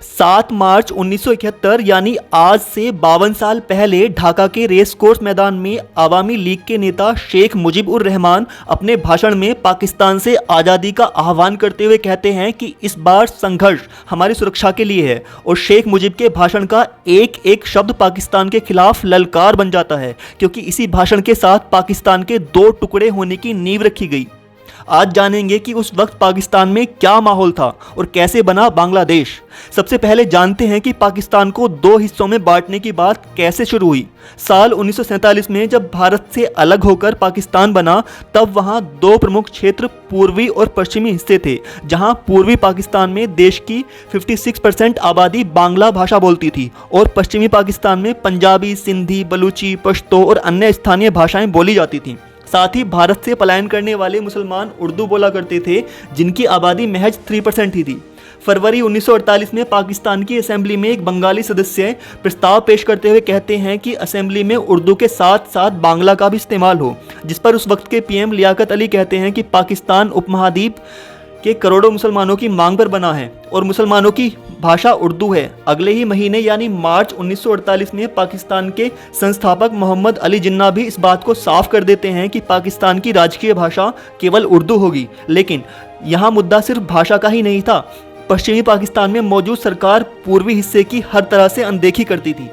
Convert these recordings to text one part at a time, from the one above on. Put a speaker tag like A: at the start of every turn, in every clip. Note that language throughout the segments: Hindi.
A: 7 मार्च 1971 यानी आज से 52 साल पहले ढाका के रेस कोर्स मैदान में अवामी लीग के नेता शेख मुजीब उर रहमान अपने भाषण में पाकिस्तान से आज़ादी का आह्वान करते हुए कहते हैं कि इस बार संघर्ष हमारी सुरक्षा के लिए है। और शेख मुजीब के भाषण का एक एक शब्द पाकिस्तान के खिलाफ ललकार बन जाता है, क्योंकि इसी भाषण के साथ पाकिस्तान के 2 टुकड़े होने की नींव रखी गई। आज जानेंगे कि उस वक्त पाकिस्तान में क्या माहौल था और कैसे बना बांग्लादेश। सबसे पहले जानते हैं कि पाकिस्तान को 2 हिस्सों में बांटने की बात कैसे शुरू हुई। साल 1947 में जब भारत से अलग होकर पाकिस्तान बना, तब वहां 2 प्रमुख क्षेत्र पूर्वी और पश्चिमी हिस्से थे, जहां पूर्वी पाकिस्तान में देश की 56% आबादी बांग्ला भाषा बोलती थी और पश्चिमी पाकिस्तान में पंजाबी, सिंधी, बलूची, पश्तो और अन्य स्थानीय भाषाएं बोली जाती थीं। साथ ही भारत से पलायन करने वाले मुसलमान उर्दू बोला करते थे, जिनकी आबादी महज 3% ही थी। फरवरी 1948 में पाकिस्तान की असेंबली में एक बंगाली सदस्य प्रस्ताव पेश करते हुए कहते हैं कि असेंबली में उर्दू के साथ साथ बांग्ला का भी इस्तेमाल हो, जिस पर उस वक्त के पीएम लियाकत अली कहते हैं कि पाकिस्तान उपमहाद्वीप के करोड़ों मुसलमानों की मांग पर बना है और मुसलमानों की भाषा उर्दू है। अगले ही महीने यानी मार्च 1948 में पाकिस्तान के संस्थापक मोहम्मद अली जिन्ना भी इस बात को साफ कर देते हैं कि पाकिस्तान की राजकीय भाषा केवल उर्दू होगी। लेकिन यहाँ मुद्दा सिर्फ भाषा का ही नहीं था। पश्चिमी पाकिस्तान में मौजूद सरकार पूर्वी हिस्से की हर तरह से अनदेखी करती थी,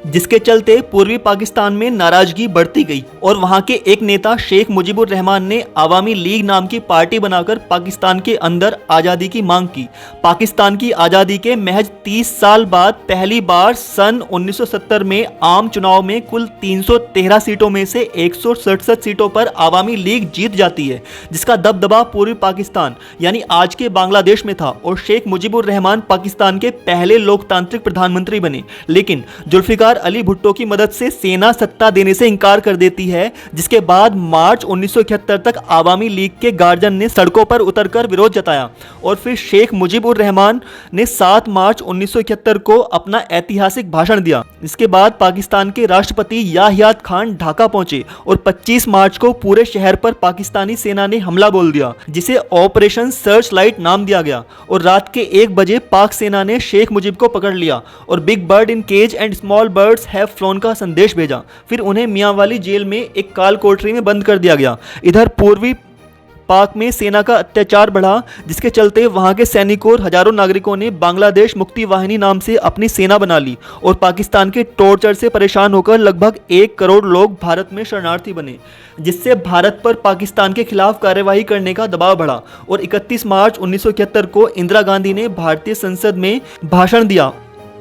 A: जिसके चलते पूर्वी पाकिस्तान में नाराजगी बढ़ती गई और वहां के एक नेता शेख मुजीबुर रहमान ने अवामी लीग नाम की पार्टी बनाकर पाकिस्तान के अंदर आज़ादी की मांग की। पाकिस्तान की आज़ादी के महज 30 साल बाद पहली बार सन 1970 में आम चुनाव में कुल 313 सीटों में से 167 सीटों पर अवामी लीग जीत जाती है, जिसका दबदबा पूर्वी पाकिस्तान यानी आज के बांग्लादेश में था और शेख मुजीबुर रहमान पाकिस्तान के पहले लोकतांत्रिक प्रधानमंत्री बने। लेकिन जुल्फिकार अली भुट्टो की मदद से सेना सत्ता देने से इनकार कर देती है, जिसके बाद मार्च 1971 तक अवामी लीग के गार्जियन ने सड़कों पर उतरकर विरोध जताया और फिर शेख मुजीब उर रहमान ने 7 मार्च 1971 को अपना ऐतिहासिक भाषण दिया। इसके बाद पाकिस्तान के राष्ट्रपति याहियात खान ढाका पहुंचे और 25 मार्च को पूरे शहर पर पाकिस्तानी सेना ने हमला बोल दिया, जिसे ऑपरेशन सर्च लाइट नाम दिया गया। और रात के 1 बजे पाक सेना ने शेख मुजीब को पकड़ लिया और big bird in cage and small birds have flown का संदेश भेजा। फिर उन्हें मियांवाली जेल में एक काल कोठरी में बंद कर दिया गया। इधर पूर्वी पाक में सेना का अत्याचार बढ़ा, जिसके चलते वहां के सैनिकों और हजारों नागरिकों ने बांग्लादेश मुक्ति वाहिनी नाम से अपनी सेना बना ली और पाकिस्तान के टॉर्चर से परेशान होकर लगभग 1 करोड़ लोग भारत में शरणार्थी बने, जिससे भारत पर पाकिस्तान के खिलाफ कार्यवाही करने का दबाव बढ़ा। और 31 मार्च 1971 को इंदिरा गांधी ने भारतीय संसद में भाषण दिया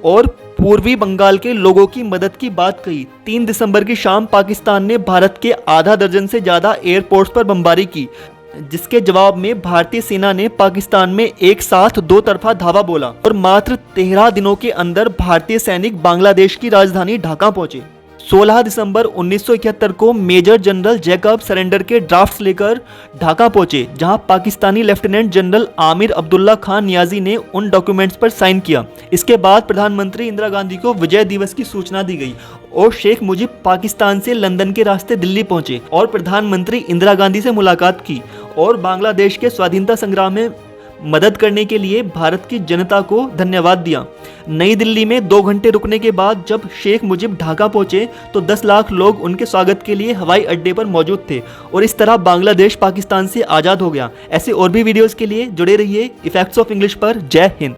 A: और पूर्वी बंगाल के लोगों की मदद की बात कही। 3 दिसंबर की शाम पाकिस्तान ने भारत के आधा दर्जन से ज्यादा एयरपोर्ट्स पर बमबारी की, जिसके जवाब में भारतीय सेना ने पाकिस्तान में एक साथ 2 तरफा धावा बोला और मात्र 13 दिनों के अंदर भारतीय सैनिक बांग्लादेश की राजधानी ढाका पहुंचे। 16 दिसंबर 1971 को मेजर जनरल जैकब सरेंडर के ड्राफ्ट्स लेकर ढाका पहुंचे, जहां पाकिस्तानी लेफ्टिनेंट जनरल आमिर अब्दुल्ला खान नियाजी ने उन डॉक्यूमेंट्स पर साइन किया। इसके बाद प्रधानमंत्री इंदिरा गांधी को विजय दिवस की सूचना दी गई और शेख मुजीब पाकिस्तान से लंदन के रास्ते दिल्ली पहुंचे और प्रधानमंत्री इंदिरा गांधी से मुलाकात की और बांग्लादेश के स्वाधीनता संग्राम में मदद करने के लिए भारत की जनता को धन्यवाद दिया। नई दिल्ली में 2 घंटे रुकने के बाद जब शेख मुजीब ढाका पहुंचे तो 10 लाख लोग उनके स्वागत के लिए हवाई अड्डे पर मौजूद थे और इस तरह बांग्लादेश पाकिस्तान से आज़ाद हो गया। ऐसे और भी वीडियोस के लिए जुड़े रहिए इफेक्ट्स ऑफ इंग्लिश पर। जय हिंद।